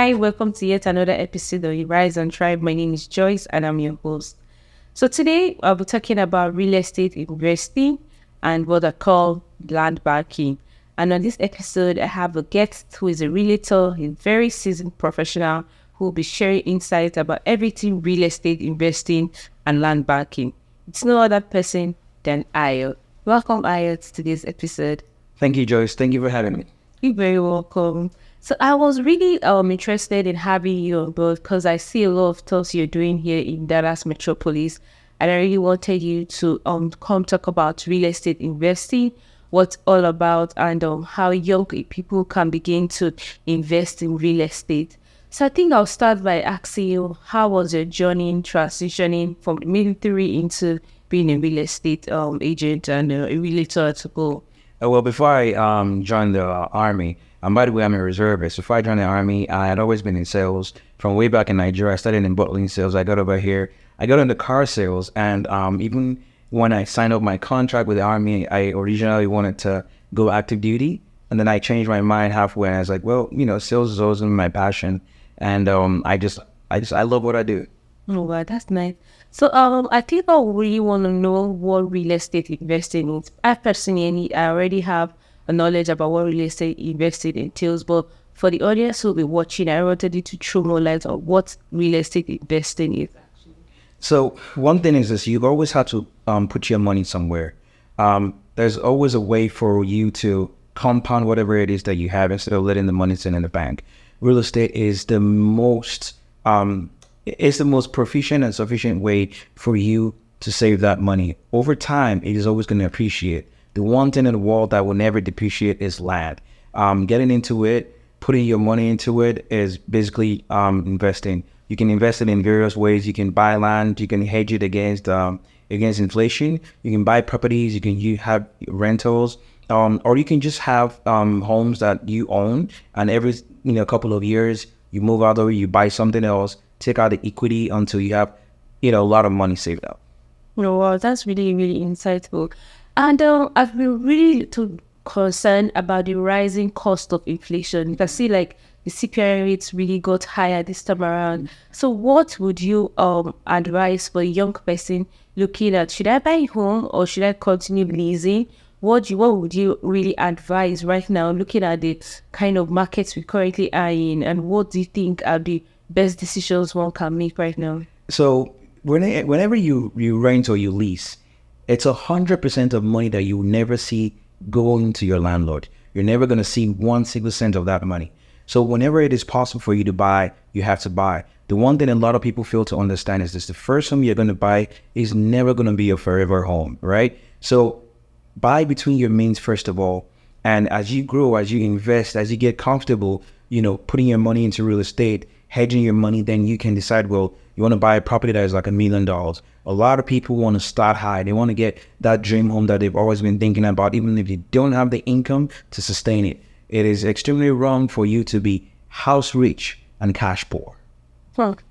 Hi, welcome to yet another episode of Rise and Thrive. My name is Joyce and I'm your host. So today I'll be talking about real estate investing and what I call landbanking. And on this episode, I have a guest who is a realtor, a very seasoned professional who will be sharing insights about everything real estate investing and land banking. It's no other person than Ayo. Welcome, Ayo, to today's episode. Thank you, Joyce. Thank you for having me. You're very welcome. So I was really interested in having you on board because I see a lot of stuff you're doing here in Dallas Metropolis, and I really wanted you to come talk about real estate investing, what's all about, and how young people can begin to invest in real estate. So I think I'll start by asking you, how was your journey in transitioning from the military into being a real estate agent and a realtor to go? Well, before I joined the Army, and by the way, I'm a reservist. Before I joined the Army, I had always been in sales. From way back in Nigeria, I started in bottling sales. I got over here. I got into car sales. And even when I signed up my contract with the Army, I originally wanted to go active duty. And then I changed my mind halfway. And I was like, well, sales is always my passion. And I love what I do. Oh, wow, that's nice. So I think I really want to know what real estate investing is. I personally, I already have a knowledge about what real estate investing entails, but for the audience who will be watching, I wanted you to throw more light on what real estate investing is. So one thing is this: you always have to put your money somewhere. There's always a way for you to compound whatever it is that you have instead of letting the money sit in the bank. Real estate is the most it's the most proficient and sufficient way for you to save that money. Over time, it is always going to appreciate. The one thing in the world that will never depreciate is land. Getting into it, putting your money into it is basically investing. You can invest it in various ways. You can buy land. You can hedge it against inflation. You can buy properties. You have rentals. Or you can just have homes that you own, and every couple of years you move out or you buy something else, take out the equity until you have a lot of money saved up. Oh, wow, that's really, really insightful. And I've been really too concerned about the rising cost of inflation. You can see like the CPI rates really got higher this time around. So what would you advise for a young person looking at, should I buy a home or should I continue leasing? What would you really advise right now, looking at the kind of markets we currently are in, and what do you think are the best decisions one can make right now? So whenever you rent or you lease, it's 100% of money that you will never see going to your landlord. You're never going to see 1 single cent of that money. So whenever it is possible for you to buy, you have to buy. The one thing a lot of people fail to understand is this: the first home you're going to buy is never going to be a forever home, right? So buy between your means first of all, and as you grow, as you invest, as you get comfortable, putting your money into real estate, hedging your money, then you can decide, well, you want to buy a property that is like $1 million. A lot of people want to start high. They want to get that dream home that they've always been thinking about, even if you don't have the income to sustain it. It is extremely wrong for you to be house rich and cash poor.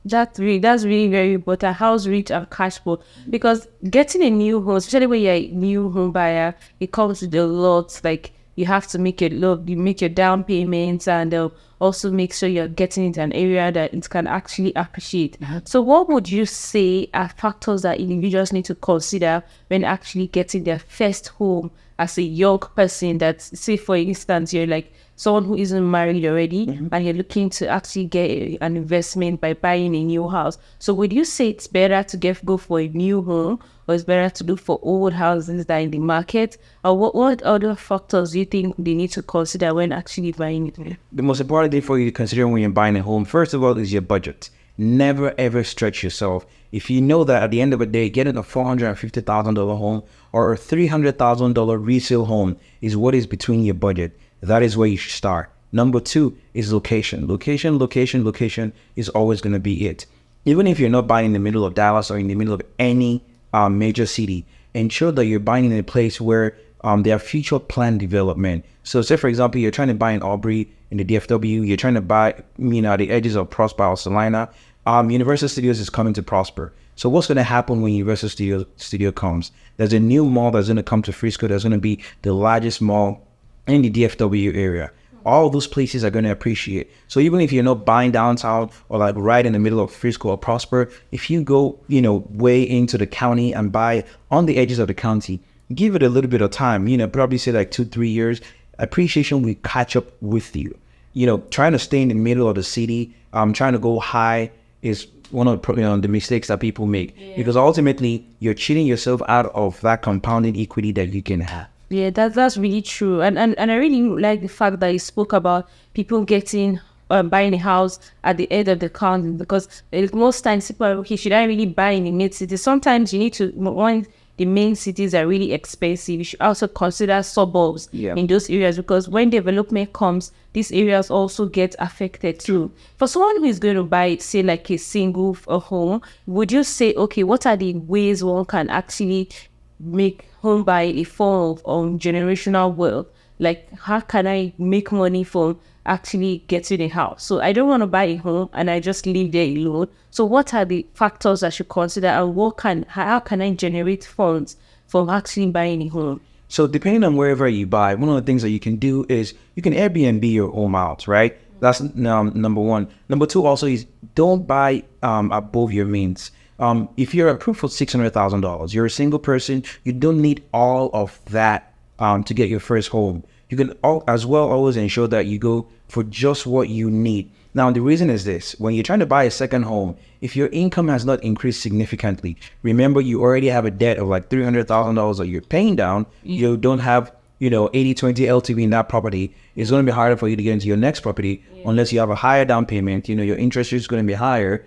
That's really very important. House rich and cash poor, because getting a new home, especially when you're a new home buyer, it comes with a lot. Like you have to make your down payments, and also make sure you're getting into an area that it can actually appreciate. So what would you say are factors that individuals need to consider when actually getting their first home as a young person? That, say for instance, you're like someone who isn't married already, and you're looking to actually get an investment by buying a new house. So would you say it's better to go for a new home, or it's better to look for old houses that are in the market? Or what other factors do you think they need to consider when actually buying it? The most important thing for you to consider when you're buying a home, first of all, is your budget. Never ever stretch yourself. If you know that at the end of the day, getting a $450,000 home or a $300,000 resale home is what is between your budget, that is where you should start. Number 2 is location. Location is always going to be it. Even if you're not buying in the middle of Dallas or in the middle of any major city, ensure that you're buying in a place where there are future planned development. So say, for example, you're trying to buy in Aubrey, in the DFW, you're trying to buy, at the edges of Prosper or Salina. Universal Studios is coming to Prosper. So what's going to happen when Universal Studio comes? There's a new mall that's going to come to Frisco. That's going to be the largest mall in the DFW area. all those places are going to appreciate. So even if you're not buying downtown or like right in the middle of Frisco or Prosper, if you go, way into the county and buy on the edges of the county, give it a little bit of time, probably say like 2-3 years, appreciation will catch up with you. Trying to stay in the middle of the city, trying to go high is one of the mistakes that people make, because ultimately you're cheating yourself out of that compounding equity that you can have. Yeah, that's really true. And I really like the fact that you spoke about people getting buying a house at the end of the county, because most times people are, okay, should I really buy in the mid city? Sometimes you need to, when the main cities are really expensive, you should also consider suburbs in those areas, because when development comes, these areas also get affected too. For someone who is going to buy, say, like a single home, would you say, okay, what are the ways one can actually make home buy a form of generational wealth? Like, how can I make money from actually getting a house? So I don't want to buy a home and I just live there alone. So what are the factors I should consider, and how can I generate funds from actually buying a home? So depending on wherever you buy, one of the things that you can do is you can Airbnb your home out, right? That's number one. Number two also is don't buy above your means. If you're approved for $600,000, you're a single person, you don't need all of that to get your first home. You can as well always ensure that you go for just what you need. Now, the reason is this: when you're trying to buy a second home, if your income has not increased significantly, remember you already have a debt of like $300,000 that you're paying down. You don't have 80-20 LTV in that property. It's going to be harder for you to get into your next property unless you have a higher down payment. Your interest rate is going to be higher.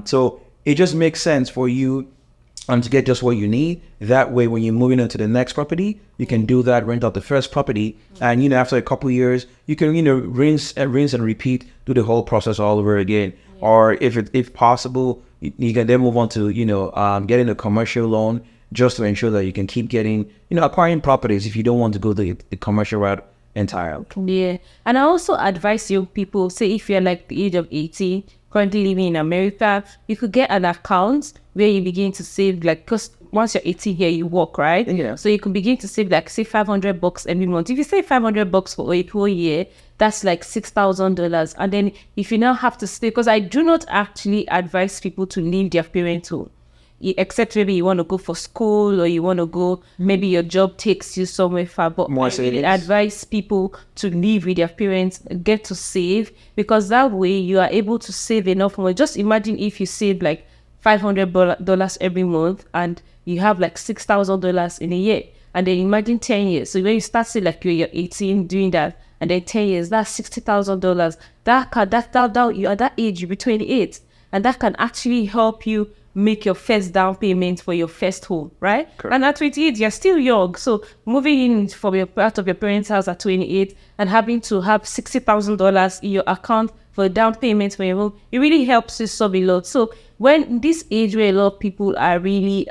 So it just makes sense for you to get just what you need. That way, when you're moving into the next property, you can do that, rent out the first property, and after a couple of years, you can rinse and repeat, do the whole process all over again. Or if possible, you can then move on to getting a commercial loan, just to ensure that you can keep getting acquiring properties if you don't want to go the commercial route entirely. Yeah, and I also advise young people, say if you're like the age of 18, currently living in America, you could get an account where you begin to save, like, because once you're 18 here, you work, right? Yeah. So you can begin to save, like, say $500 every month. If you save $500 for a whole year, that's like $6,000. And then if you now have to stay, because I do not actually advise people to leave their parents' home, except maybe you want to go for school, or you want to go, maybe your job takes you somewhere far. But I really advise people to live with their parents, get to save, because that way you are able to save enough money. Just imagine if you save like $500 every month and you have like $6,000 in a year, and then imagine 10 years. So when you start, say like you're 18 doing that, and then 10 years, that's $60,000. That you at that age, you'll be 28, and that can actually help you make your first down payment for your first home, right? Correct. And at 28, you're still young. So moving in from out of your parents' house at 28 and having to have $60,000 in your account for a down payment for your home, it really helps you solve a lot. So when this age where a lot of people are really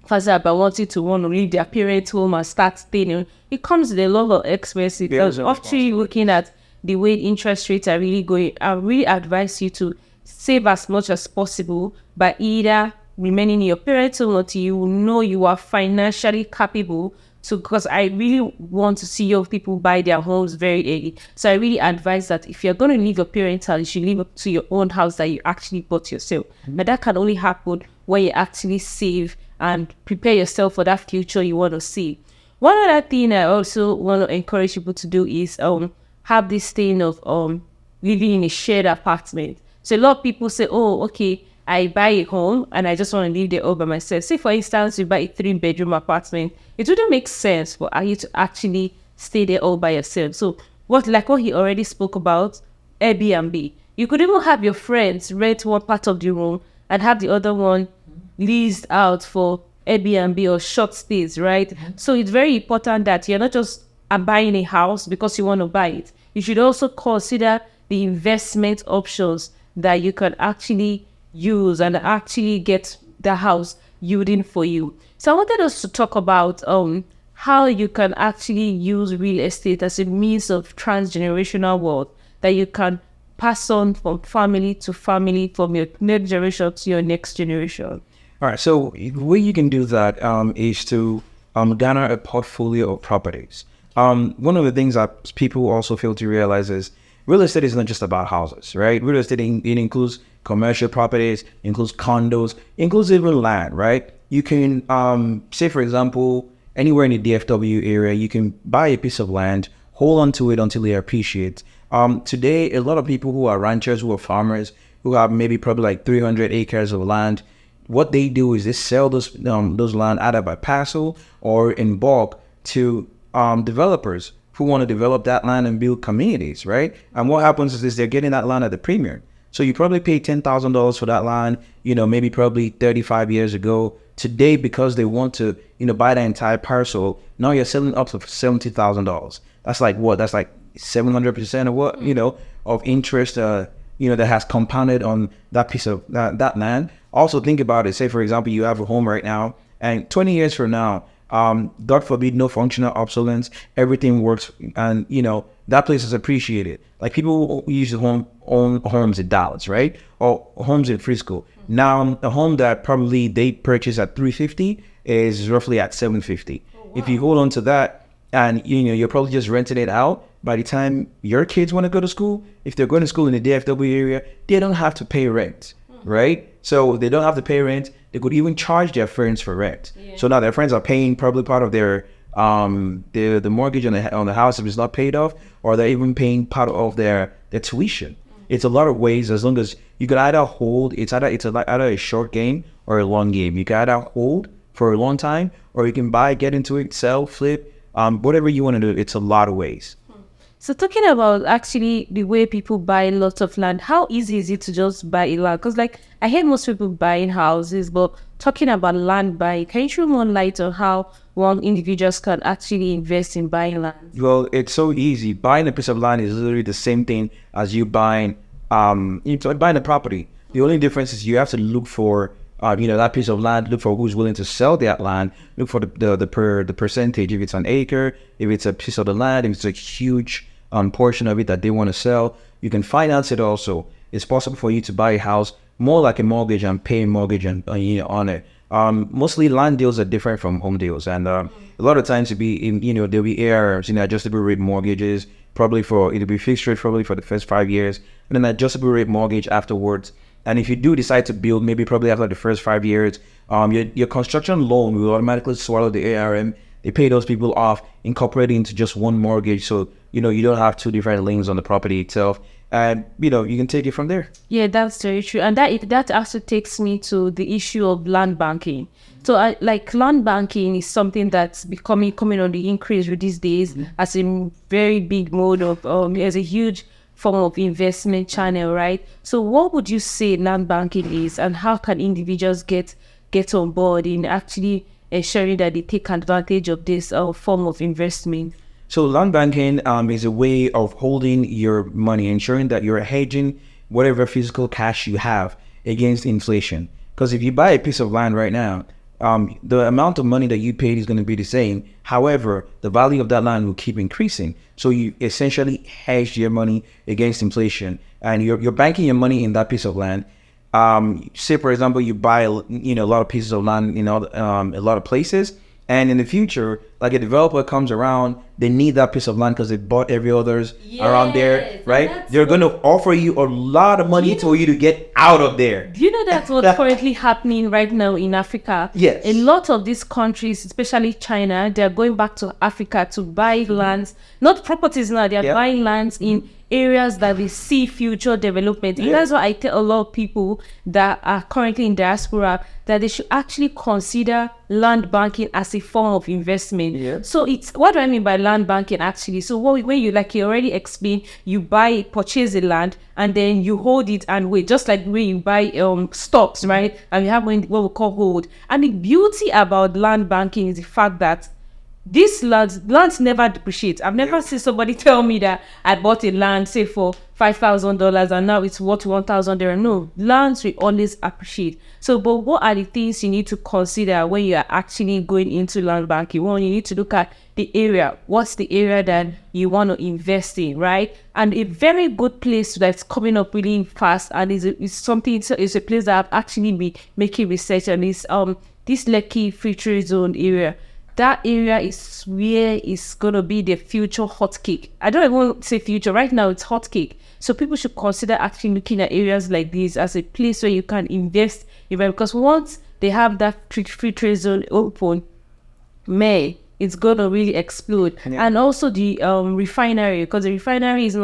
fussy about wanting to leave their parents' home and start staying, it comes with a lot of expenses. After you looking at the way interest rates are really going, I really advise you to save as much as possible by either remaining in your parents' home until you know you are financially capable to, because I really want to see young people buy their homes very early. So I really advise that if you're going to leave your parents' house, you should leave up to your own house that you actually bought yourself. But that can only happen when you actually save and prepare yourself for that future you want to see. One other thing I also want to encourage people to do is have this thing of living in a shared apartment. So a lot of people say, oh, okay, I buy a home and I just want to live there all by myself. Say, for instance, you buy a 3-bedroom apartment. It wouldn't make sense for you to actually stay there all by yourself. So what he already spoke about, Airbnb. You could even have your friends rent one part of the room and have the other one leased out for Airbnb or short stays, right? So it's very important that you're not just buying a house because you want to buy it. You should also consider the investment options that you can actually use and actually get the house yielding for you. So I wanted us to talk about how you can actually use real estate as a means of transgenerational wealth that you can pass on from family to family, from your next generation to your next generation. All right. So the way you can do that is to garner a portfolio of properties. One of the things that people also fail to realize is real estate is not just about houses, right? Real estate it includes commercial properties, includes condos, includes even land, right? You can say, for example, anywhere in the DFW area, you can buy a piece of land, hold on to it until it appreciates. Today, a lot of people who are ranchers, who are farmers, who have maybe probably like 300 acres of land, what they do is they sell those land either by parcel or in bulk to developers who want to develop that land and build communities, right? And what happens is this, they're getting that land at the premium. So you probably paid $10,000 for that land, maybe probably 35 years ago. Today, because they want to, buy the entire parcel, now you're selling up to $70,000. That's like what? That's like 700% of what, of interest, that has compounded on that piece of that land. Also think about it. Say, for example, you have a home right now, and 20 years from now, God forbid, no functional obsolescence, everything works, and that place is appreciated. Like people who used to own homes in Dallas, right, or homes in Frisco. Now a home that probably they purchased at $350 is roughly at $750. Oh, wow. If you hold on to that, and you're probably just renting it out, by the time your kids want to go to school, if they're going to school in the DFW area, they don't have to pay rent, right? So they don't have to pay rent. They could even charge their friends for rent. Yeah. So now their friends are paying probably part of their the mortgage on the house if it's not paid off, or they're even paying part of their tuition. It's a lot of ways, as long as you can either hold, it's either a short game or a long game. You can either hold for a long time, or you can buy, get into it, sell, flip, whatever you want to do. It's a lot of ways. So talking about actually the way people buy lots of land, how easy is it to just buy a land? Because like I hear most people buying houses, but talking about land buying, can you throw more light on how one individuals can actually invest in buying land? Well, it's so easy. Buying a piece of land is literally the same thing as you buying buying a property. The only difference is you have to look for that piece of land, look for who's willing to sell that land, look for the percentage, if it's an acre, if it's a piece of the land, if it's a huge portion of it that they want to sell. You can finance it also. It's possible for you to buy a house more like a mortgage and pay a mortgage on it. Mostly land deals are different from home deals, and a lot of times there'll be ARMs, adjustable rate mortgages, it'll be fixed rate probably for the first 5 years, and then adjustable rate mortgage afterwards. And if you do decide to build, maybe probably after the first 5 years, your construction loan will automatically swallow the ARM. They pay those people off, incorporate it into just one mortgage, so you don't have two different liens on the property itself, and you can take it from there. Yeah, that's very true, and that also takes me to the issue of land banking. So, land banking is something that's coming on the increase these days as a very big mode of as a huge form of investment channel, right? So, what would you say land banking is, and how can individuals get on board in actually ensuring that they take advantage of this form of investment? So land banking is a way of holding your money, ensuring that you're hedging whatever physical cash you have against inflation. Because if you buy a piece of land right now, the amount of money that you paid is going to be the same. However, the value of that land will keep increasing. So you essentially hedge your money against inflation, and you're banking your money in that piece of land. Say, for example, you buy a lot of pieces of land in a lot of places, and in the future, like a developer comes around, they need that piece of land because they bought every others around there, right? They're going to offer you a lot of money for you to get out of there. Do you know that's what's currently happening right now in Africa? Yes. A lot of these countries, especially China, they're going back to Africa to buy lands, not properties now, they're buying lands in areas that they see future development. And that's why I tell a lot of people that are currently in diaspora that they should actually consider land banking as a form of investment. So what do I mean by land banking actually? So when you, like you already explained, you purchase the land and then you hold it and wait, just like when you buy stocks, right? And you have what we call hold. And the beauty about land banking is the fact that these lands never depreciate. I've never seen somebody tell me that I bought a land, say for $5,000 and now it's worth $1,000. No, lands will always appreciate. So, but what are the things you need to consider when you are actually going into land banking? One, you need to look at the area. What's the area that you want to invest in, right? And a very good place that's coming up really fast and is a place that I've actually been making research on is this Lekki Free Trade Zone area. that area is where it's gonna be the future hot cake. I don't even want to say future. Right now, it's hot cake. So people should consider actually looking at areas like this as a place where you can invest. Because once they have that free trade zone open, it's gonna really explode. And also the refinery, because the refinery is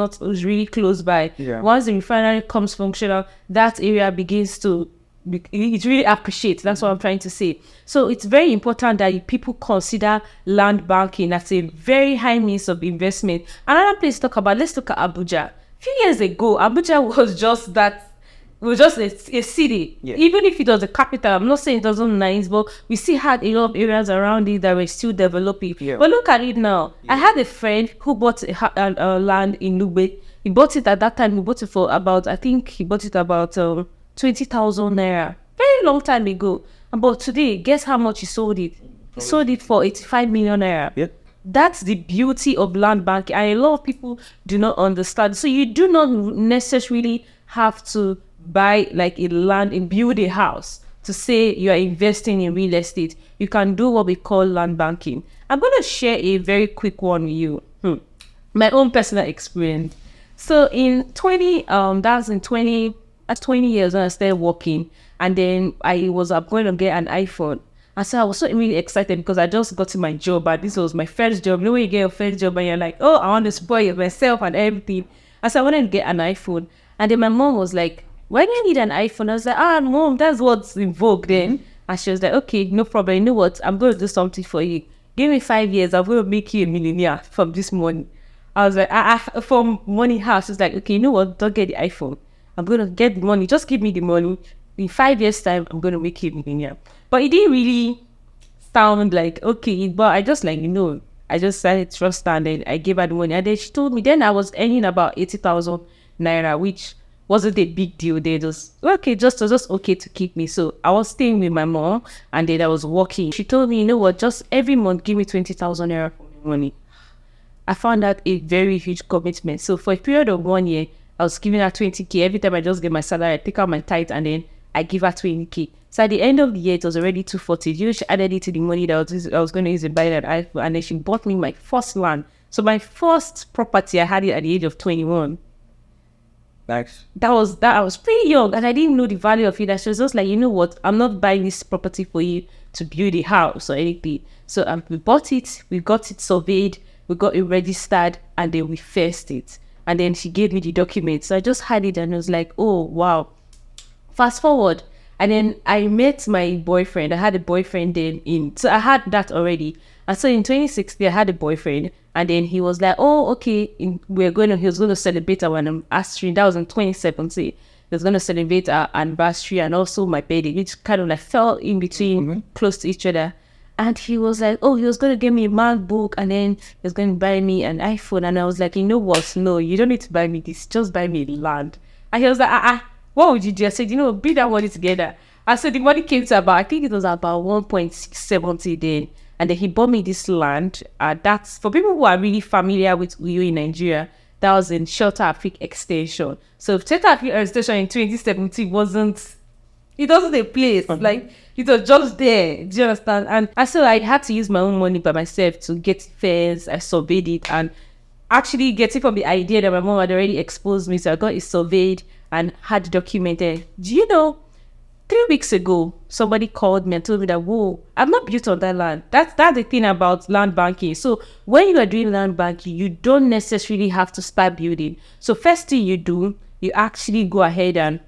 really close by. Once the refinery comes functional, that area begins to it really appreciates. That's what I'm trying to say. So it's very important that people consider land banking as a very high means of investment. Another place to talk about, let's look at Abuja. A few years ago, Abuja was just that. It was just a city. Even if it was the capital, I'm not saying it wasn't nice, but we still had a lot of areas around it that were still developing. But look at it now. I had a friend who bought a land in Lube. He bought it at that time. He bought it for about, I think he bought it about 20,000 naira. Very long time ago. But today, guess how much he sold it? He sold it for 85 million naira. That's the beauty of land banking. And a lot of people do not understand. So you do not necessarily have to buy like a land and build a house to say you are investing in real estate. You can do what we call land banking. I'm going to share a very quick one with you. My own personal experience. So in 20 years when I started working, and then I was going to get an iPhone. And so I was so really excited because I just got to my job, and this was my first job. You know when you get your first job and you're like, oh, I want to spoil myself and everything. And so I wanted to get an iPhone. And then my mom was like, why do you need an iPhone? I was like, Mom, that's what's in vogue then. And she was like, okay, no problem. You know what? I'm going to do something for you. Give me 5 years. I'm going to make you a millionaire from this money. I was like, from money house. She's like, okay, you know what? Don't get the iPhone. I'm going to get the money. Just give me the money. In 5 years' time, I'm going to make you a millionaire. But it didn't really sound like, okay. But I just I just started trust her, and then I gave her the money. And then she told me, then I was earning about 80,000 naira, which wasn't a big deal. They just okay to keep me. So I was staying with my mom, and then I was working. She told me, you know what, just every month give me 20,000 naira for my money. I found that a very huge commitment. So for a period of 1 year, I was giving her 20k. Every time I just get my salary, I take out my tithe, and then I give her 20k. So at the end of the year, it was already 240. You know, she added it to the money that I was going to use to buy that iPhone, and then she bought me my first land. So my first property, I had it at the age of 21. Nice. I was pretty young, and I didn't know the value of it. And she was just like, you know what, I'm not buying this property for you to build a house or anything. So we bought it, we got it surveyed, we got it registered, and then we first it. And then she gave me the documents. So I just had it, and I was like, oh wow. Fast forward, and then I met my boyfriend. I had a boyfriend then so I had that already. And so in 2016, I had a boyfriend, and then he was like, oh, okay, he was going to celebrate our anniversary. That was in 2017. He was going to celebrate our anniversary and also my birthday, which kind of like fell in between, close to each other. And he was like, oh, he was going to give me a MacBook, and then he was going to buy me an iPhone. And I was like, you know what? No, you don't need to buy me this. Just buy me land. And he was like, what would you do? I said, bring that money together. I said the money came to I think it was about 1.670 then. And then he bought me this land. That's for people who are really familiar with Uyo in Nigeria. That was in Shelter Africa Extension. So Shelter Africa Extension in 2017 wasn't a place. Like, it was just there. Do you understand? And so I had to use my own money by myself to get fence. I surveyed it, and actually getting from the idea that my mom had already exposed me. So I got it surveyed and had documented. Do you know, 3 weeks ago, somebody called me and told me that, whoa, I've not built on that land. That's the thing about land banking. So when you are doing land banking, you don't necessarily have to start building. So first thing you do, you actually go ahead and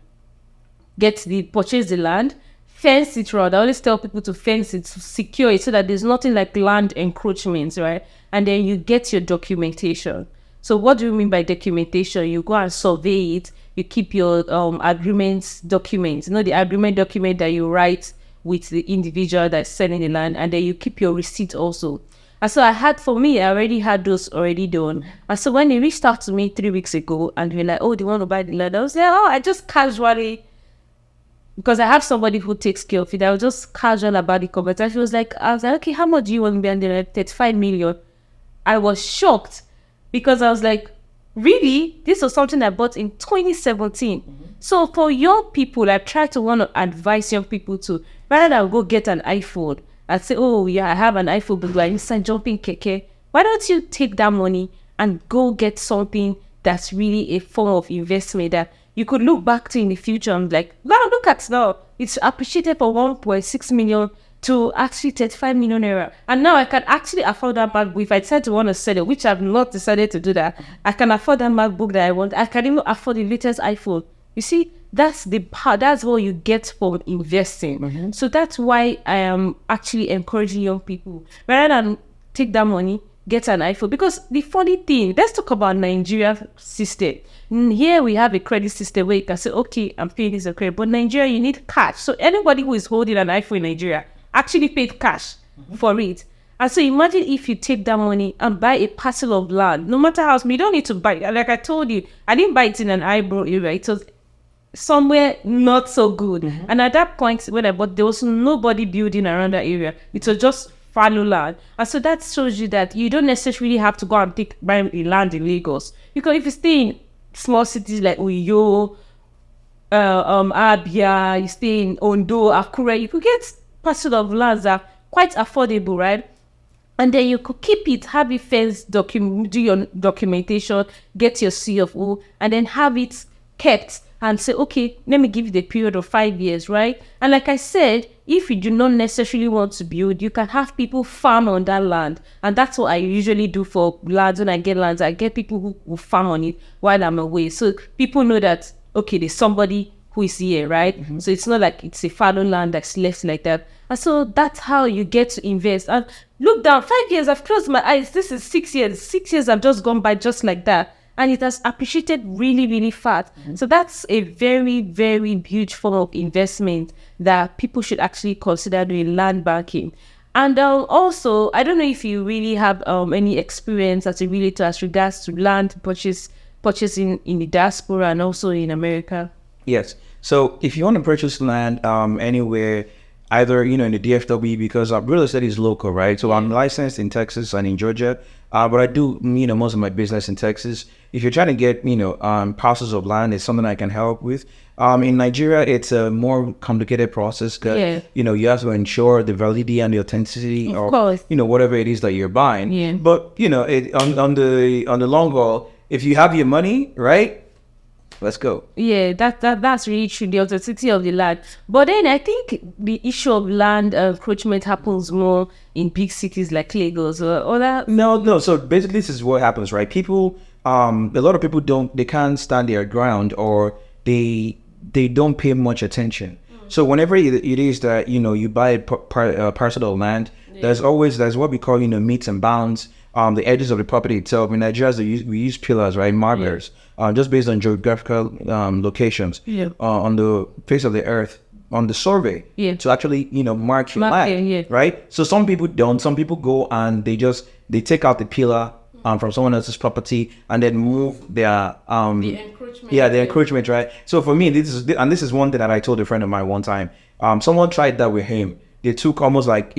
purchase the land, fence it around. I always tell people to fence it, to secure it, so that there's nothing like land encroachments, right? And then you get your documentation. So what do you mean by documentation? You go and survey it. You keep your agreements documents. The agreement document that you write with the individual that's selling the land, and then you keep your receipt also. And so I already had those already done. And so when they reached out to me 3 weeks ago, and they were like, oh, they want to buy the land, I was like, oh, I just casually, because I have somebody who takes care of it, I was just casual about the conversation. I was like, okay, how much do you want to be? And they're like, 35 million. I was shocked, because I was like, really? This was something I bought in 2017. So for young people, I try to want to advise young people to, rather than go get an iPhone and say, oh yeah, I have an iPhone, but I inside jumping keke. Why don't you take that money and go get something that's really a form of investment that you could look back to in the future and like, wow, look at now. It's appreciated for 1.6 million to actually 35 million naira. And now I can actually afford that MacBook. If I decide to want to sell it, which I've not decided to do that, I can afford that MacBook that I want. I can even afford the latest iPhone. You see, that's the part, that's what you get from investing. So that's why I am actually encouraging young people, rather than take that money, get an iPhone. Because the funny thing, let's talk about Nigeria system. Here we have a credit system where you can say, okay, I'm paying this a credit, but Nigeria, you need cash. So anybody who is holding an iPhone in Nigeria actually paid cash for it. And so imagine if you take that money and buy a parcel of land, no matter how small, you don't need to buy it. Like I told you, I didn't buy it in an eyebrow area. It was somewhere not so good. And at that point when I bought, there was nobody building around that area. It was just fallow land. And so that shows you that you don't necessarily have to go and buy land in Lagos. Because if you stay in small cities like Uyo, Abia, you stay in Ondo, Akure, you could get parcel of lands that are quite affordable, right? And then you could keep it, have it fenced, do your documentation, get your CFO, and then have it kept and say, okay, let me give you the period of 5 years, right? And like I said, if you do not necessarily want to build, you can have people farm on that land. And that's what I usually do for lands. When I get lands, I get people who will farm on it while I'm away. So people know that, okay, there's somebody who is here, right? So it's not like it's a fallow land that's left like that. And so that's how you get to invest. And look down, 5 years, I've closed my eyes. This is 6 years. 6 years have just gone by just like that. And it has appreciated really, really fast. So that's a very, very huge form of investment that people should actually consider doing, land banking. And also, I don't know if you really have any experience as a realtor as regards to land purchasing in the diaspora and also in America. Yes. So if you want to purchase land anywhere, either, in the DFW, because real estate is local, right? So I'm licensed in Texas and in Georgia, but I do, most of my business in Texas. If you're trying to get, parcels of land, it's something I can help with. In Nigeria, it's a more complicated process because, you have to ensure the validity and the authenticity of whatever it is that you're buying. Yeah. But, on the long haul, if you have your money, right? Let's go. Yeah, that's really true, the authenticity of the land. But then I think the issue of land encroachment happens more in big cities like Lagos or other. No. So basically, this is what happens, right? People, a lot of people they can't stand their ground, or they don't pay much attention. So whenever it is that, you buy a parcel of land, there's what we call, meets and bounds. The edges of the property itself. In Nigeria, we use pillars, right? Markers, just based on geographical locations on the face of the earth, on the survey, to actually, mark your land, right? So some people don't. Some people go and they take out the pillar from someone else's property and then move their the encroachment. The encroachment, right? So for me, this is one thing that I told a friend of mine one time. Someone tried that with him. They took almost like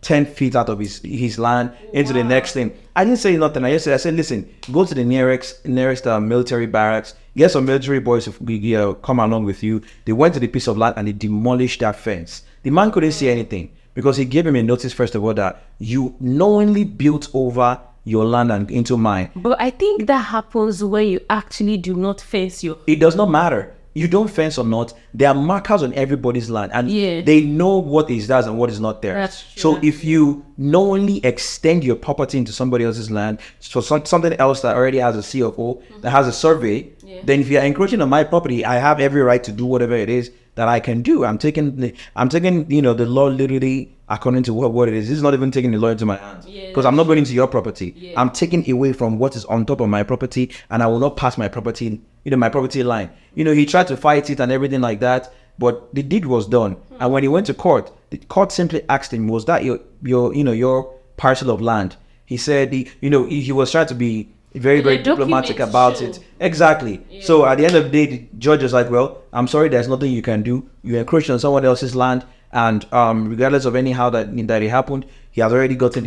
10 feet out of his land into the next thing. I didn't say nothing. I said, listen, go to the nearest military barracks, get some military boys to come along with you. They went to the piece of land and they demolished that fence. The man couldn't see anything because he gave him a notice, first of all, that you knowingly built over your land and into mine. But I think that happens when you actually do not fence your... It does not matter. You don't fence or not, there are markers on everybody's land, and they know what is theirs and what is not there. That's true. So if you knowingly extend your property into somebody else's land, so something else that already has a CFO, that has a survey, then if you're encroaching on my property, I have every right to do whatever it is that I can do. I'm taking the law literally according to what it is. This is not even taking the law into my hands, because I'm not going into your property. I'm taking away from what is on top of my property, and I will not pass my property, my property line. He tried to fight it and everything like that, but the deed was done. And when he went to court, the court simply asked him, was that your parcel of land? He said he was trying to be very, very diplomatic about it. Exactly. So at the end of the day, the judge was like, well, I'm sorry, there's nothing you can do. You encroached on someone else's land, and regardless of anyhow that it happened, he has already gotten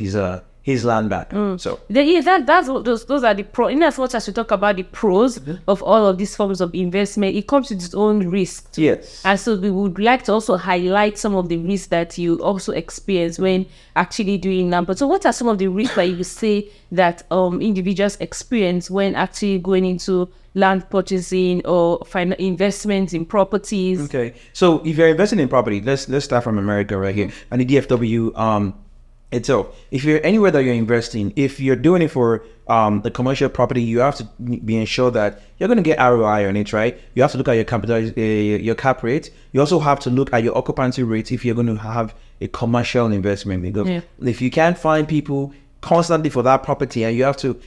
his land back. So That's what those are the pros. And that's what as we talk about the pros of all of these forms of investment, it comes with its own risk. yes. And so we would like to also highlight some of the risks that you also experience when actually doing that. But so what are some of the risks that you say that individuals experience when actually going into land purchasing or investments in properties? Okay. So if you're investing in property, let's start from America right here. And the DFW itself, if you're anywhere that you're investing, if you're doing it for the commercial property, you have to be ensured that you're going to get ROI on it, right? You have to look at your capital, your cap rate. You also have to look at your occupancy rate if you're going to have a commercial investment, because if you can't find people constantly for that property and you have to,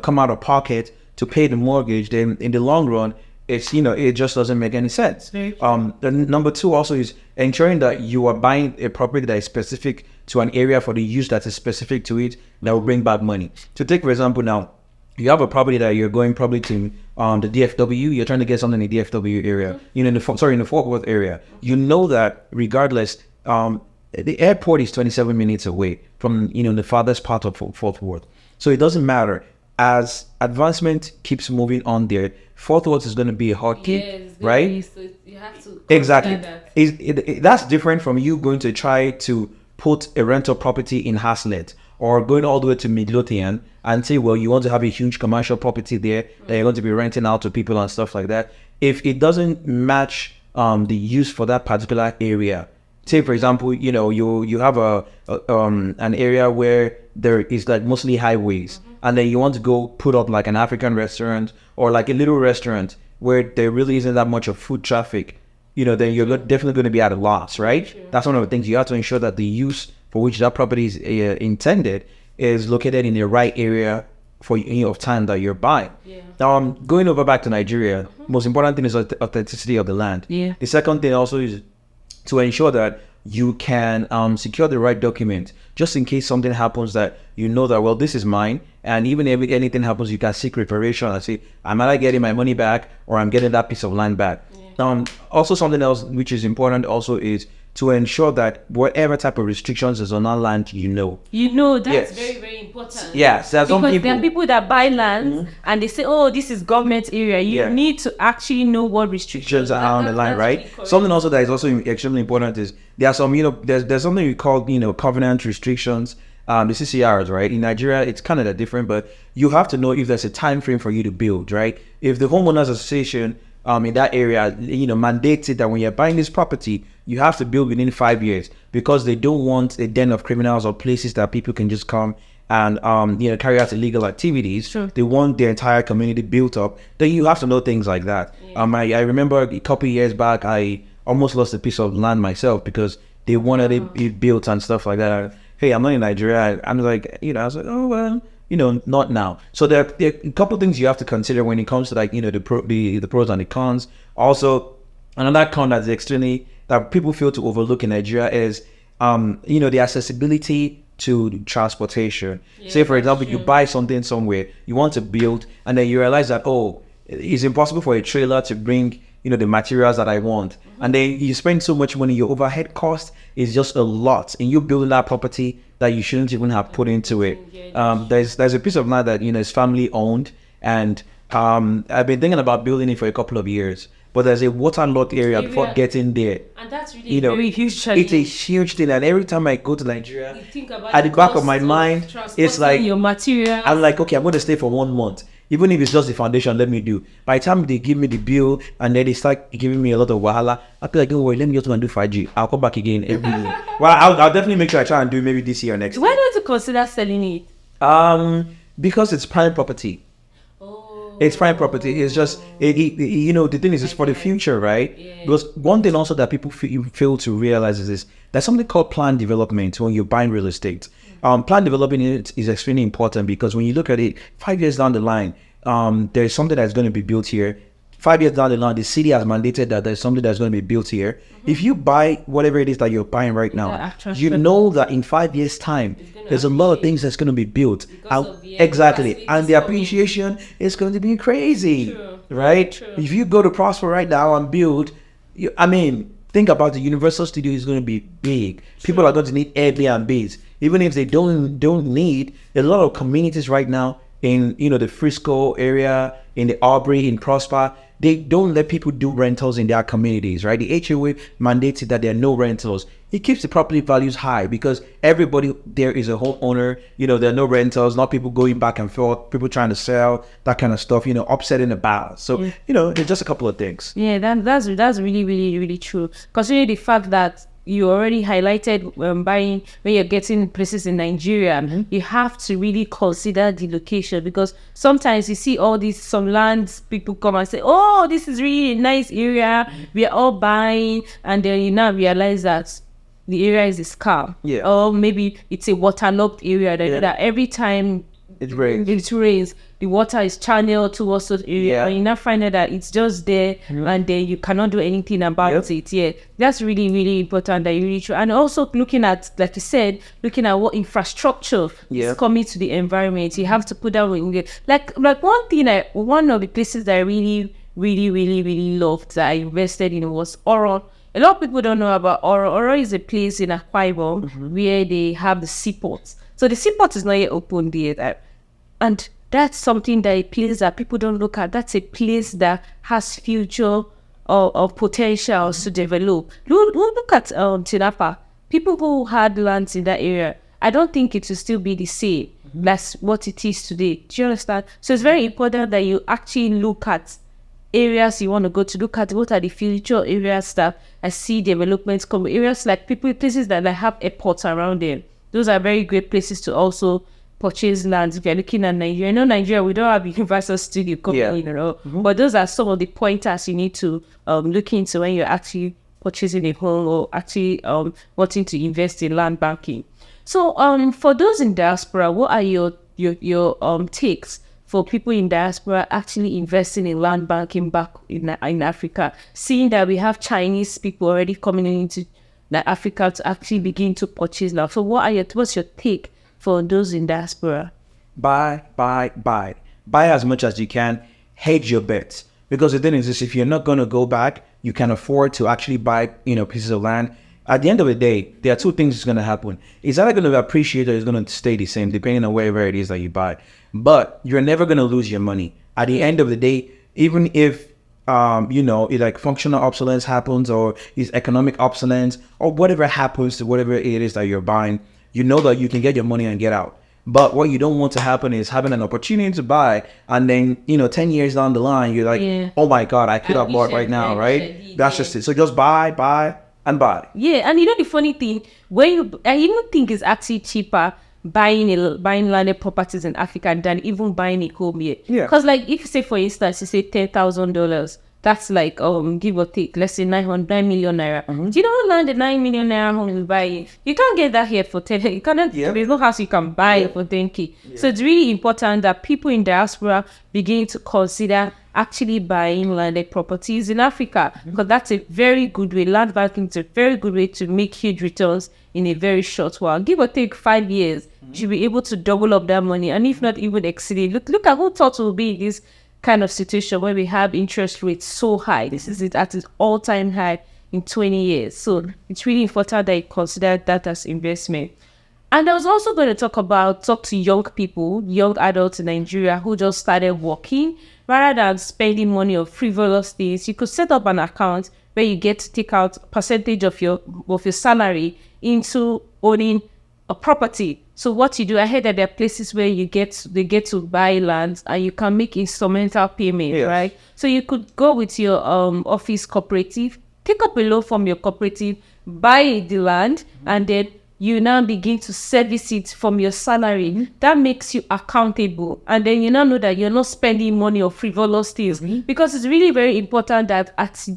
come out of pocket to pay the mortgage, then in the long run, it's, it just doesn't make any sense. The number two also is ensuring that you are buying a property that is specific to an area for the use that is specific to it, that will bring back money. So take, for example, now, you have a property that you're going probably to the DFW, you're trying to get something in the DFW area, in the Fort Worth area. You know that regardless, the airport is 27 minutes away from, the farthest part of Fort Worth. So it doesn't matter. As advancement keeps moving on there, Fort Worth is going to be a hotkey, right? So you have to Exactly. that. That's different from you going to try to put a rental property in Hazlet, or going all the way to Midlothian and say, well, you want to have a huge commercial property there that you're going to be renting out to people and stuff like that. If it doesn't match the use for that particular area, say for example, you have an area where there is like mostly highways, and then you want to go put up like an African restaurant or like a little restaurant where there really isn't that much of foot traffic, then you're definitely going to be at a loss, right? Sure. That's one of the things. You have to ensure that the use for which that property is intended is located in the right area for of time that you're buying. Going over back to Nigeria, most important thing is the authenticity of the land. The second thing also is to ensure that you can secure the right document, just in case something happens that that, well, this is mine, and even if anything happens, you can seek reparation and say, I'm either getting my money back or I'm getting that piece of land back. Also something else which is important also is to ensure that whatever type of restrictions is on that land, that's very, very important. Yes, there are people that buy land and they say, oh, this is government area. You need to actually know what restrictions are on the line, right? Really something also that is also extremely important is there are some, there's something we call, covenant restrictions, the CCRs, right? In Nigeria, it's kind of different, but you have to know if there's a time frame for you to build, right? If the homeowners association in that area, mandates it that when you're buying this property, you have to build within 5 years, because they don't want a den of criminals or places that people can just come and carry out illegal activities. Sure. They want their entire community built up. Then you have to know things like that. I remember a couple of years back, I almost lost a piece of land myself because they wanted it built and stuff like that. Hey, I'm not in Nigeria. I'm like, I was like, oh well, not now. So there are a couple of things you have to consider when it comes to like, the pros and the cons. Also, another con that's extremely that people fail to overlook in Nigeria is, the accessibility to transportation. Say, for example, you buy something somewhere, you want to build, and then you realize that, oh, it's impossible for a trailer to bring, the materials that I want. And then you spend so much money, your overhead cost is just a lot, and you building that property that you shouldn't even have put into it. There's a piece of land that, is family owned, and I've been thinking about building it for a couple of years. But there's a waterlogged area before getting there. And that's really very huge challenge. It's a huge thing. And every time I go to Nigeria, at the back of my mind, it's like, your material. I'm like, okay, I'm going to stay for 1 month. Even if it's just the foundation, let me do. By the time they give me the bill and then they start giving me a lot of wahala, I'll be like, don't worry, let me just go and do 5G. I'll come back again every year. Well, I'll definitely make sure I try and do maybe this year or next Why year. don't you consider selling it? Because it's prime property. It's prime property. It's just, the thing is, it's for the future, right? Because one thing also that people fail to realize is this: there's something called planned development when you're buying real estate. Planned development is extremely important because when you look at it, 5 years down the line, there's something that's going to be built here. 5 years down the line, the city has mandated that there's something that's going to be built here. If you buy whatever it is that you're buying right now, you know that in 5 years' time, there's a lot of things that's going to be built. Exactly. And the appreciation is going to be crazy, right? True. If you go to Prosper right now and build, think about the Universal Studio is going to be big. People are going to need Airbnbs. even if they don't need. A lot of communities right now in the Frisco area, in the Aubrey, in Prosper, they don't let people do rentals in their communities, right? The HOA mandated that there are no rentals. It keeps the property values high because everybody there is a homeowner. There are no rentals, not people going back and forth, people trying to sell, that kind of stuff, upsetting the balance. So, there's just a couple of things. Yeah, that's really, really, really true. Considering the fact that you already highlighted buying when you're getting places in Nigeria, you have to really consider the location, because sometimes you see all these some lands people come and say, oh, this is really a nice area, we are all buying, and then you now realize that the area is a scam. Yeah. Or maybe it's a waterlogged area that every time it rains, the water is channeled towards that area, and you now find out that it's just there, and then you cannot do anything about it. Yeah, that's really, really important. That you really true. And also looking at, like you said, looking at what infrastructure is coming to the environment. You have to put that in there. Like one of the places that I really, really, really, really loved that I invested in was Oro. A lot of people don't know about Oro. Oro is a place in Akwa Ibom where they have the seaport. So the seaport is not yet open there. And that's something that a place that people don't look at. That's a place that has future or potential to develop. Look at Tinapa. People who had lands in that area, I don't think it will still be the same. That's what it is today. Do you understand? So it's very important that you actually look at areas you want to go to, look at what are the future areas that I see developments come. Areas like places that have airports around them. Those are very great places to also purchase lands. If you're looking at Nigeria, Nigeria, we don't have Universal Studio coming but those are some of the pointers you need to look into when you're actually purchasing a home or actually wanting to invest in land banking. So for those in diaspora, what are your takes for people in diaspora actually investing in land banking back in Africa, seeing that we have Chinese people already coming into Africa to actually begin to purchase now? So what's your take for those in diaspora? Buy as much as you can. Hedge your bets, because the thing is this: if you're not going to go back, you can afford to actually buy pieces of land. At the end of the day, there are two things that's going to happen. It's either going to appreciate or it's going to stay the same, depending on wherever it is that you buy. But you're never going to lose your money. At the end of the day, even if like functional obsolescence happens, or is economic obsolescence, or whatever happens to whatever it is that you're buying, you know that you can get your money and get out. But what you don't want to happen is having an opportunity to buy, and then 10 years down the line, you're like, oh my God, I could have bought right now, right? That's just it. So just buy. Yeah, and the funny thing, I even think it's actually cheaper buying landed properties in Africa than even buying a home here. Yeah. Because like if you say, for instance, you say $10,000, that's like give or take, let's say 9 million naira. Do you know how land the 9 million naira home you buy? You can't get that here for 10. You cannot. There's no house you can buy for 10K. Yeah. So it's really important that people in diaspora begin to consider actually buying landed properties in Africa, because that's a very good way. Land banking is a very good way to make huge returns in a very short while. Give or take 5 years, you should be able to double up that money, and if not even exceed it. Look at who thought will be in this kind of situation where we have interest rates so high. This is it at its all-time high in 20 years. So it's really important that you consider that as investment. And I was also going to talk to young people, young adults in Nigeria who just started working. Rather than spending money on frivolous things, you could set up an account where you get to take out a percentage of your salary into owning a property. So what you do, I heard that there are places where they get to buy lands and you can make instrumental payment, right? So you could go with your office cooperative, take up a loan from your cooperative, buy the land, and then you now begin to service it from your salary. That makes you accountable, and then you now know that you're not spending money on frivolous things. Because it's really very important that as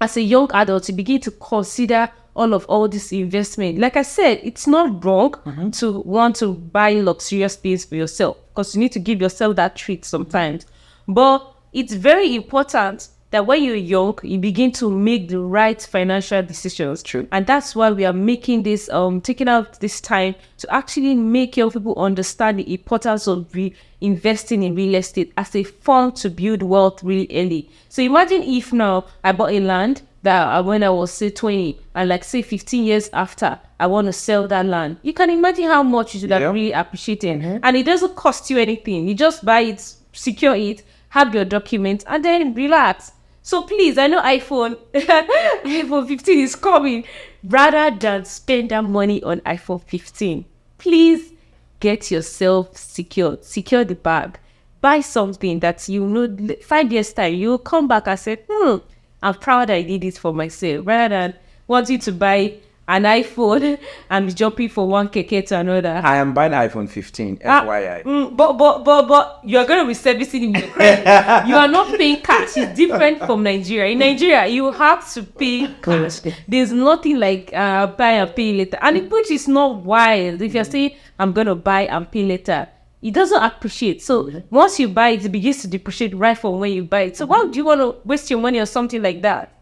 as a young adult, you begin to consider all this investment. Like I said, it's not wrong to want to buy luxurious things for yourself, because you need to give yourself that treat sometimes. But it's very important that when you're young, you begin to make the right financial decisions. True. And that's why we are making this, taking out this time to actually make young people understand the importance of investing in real estate as a form to build wealth really early. So imagine if now I bought a land, that when I was say 20 and like say 15 years after I want to sell that land, you can imagine how much you should have really appreciated. And it doesn't cost you anything. You just buy it, secure it, have your documents, and then relax. So please, I know iPhone 15 is coming. Rather than spend that money on iPhone 15, please get yourself secured. Secure the bag. Buy something that 5 years time you'll come back and say, I'm proud I did it for myself, rather than wanting to buy an iPhone and jumping from one keke to another. I am buying iPhone 15, FYI. But you're going to be servicing in your credit. You are not paying cash. It's different from Nigeria. In Nigeria, you have to pay cash. There's nothing like buy and pay later. And which is not wild. If you're saying, I'm going to buy and pay later, it doesn't appreciate. So once you buy it, it begins to depreciate right from when you buy it. So why would you want to waste your money on something like that?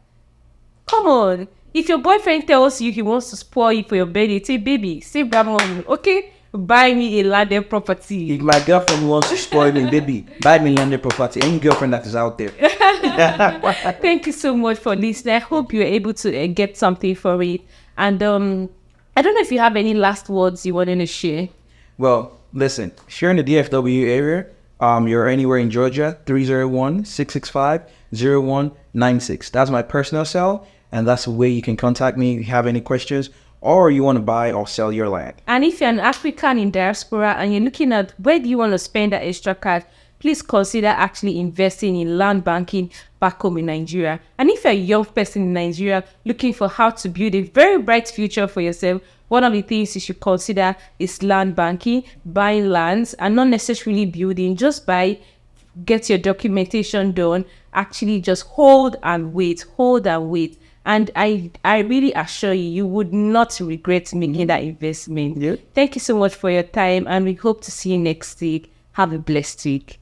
Come on. If your boyfriend tells you he wants to spoil you for your birthday, say, baby, save that money, okay? Buy me a landed property. If my girlfriend wants to spoil me, baby, buy me landed property. Any girlfriend that is out there. Thank you so much for listening. I hope you're able to get something for it. And I don't know if you have any last words you wanted to share. Well, listen, if you're in the DFW area, you're anywhere in Georgia, 301-665-0196. That's my personal cell, and that's the way you can contact me if you have any questions or you want to buy or sell your land. And if you're an African in diaspora and you're looking at where do you want to spend that extra cash, please consider actually investing in land banking back home in Nigeria. And if you're a young person in Nigeria looking for how to build a very bright future for yourself, one of the things you should consider is land banking, buying lands, and not necessarily building. Just buy, get your documentation done, actually just hold and wait. And I really assure you, you would not regret making that investment. Yeah. Thank you so much for your time, and we hope to see you next week. Have a blessed week.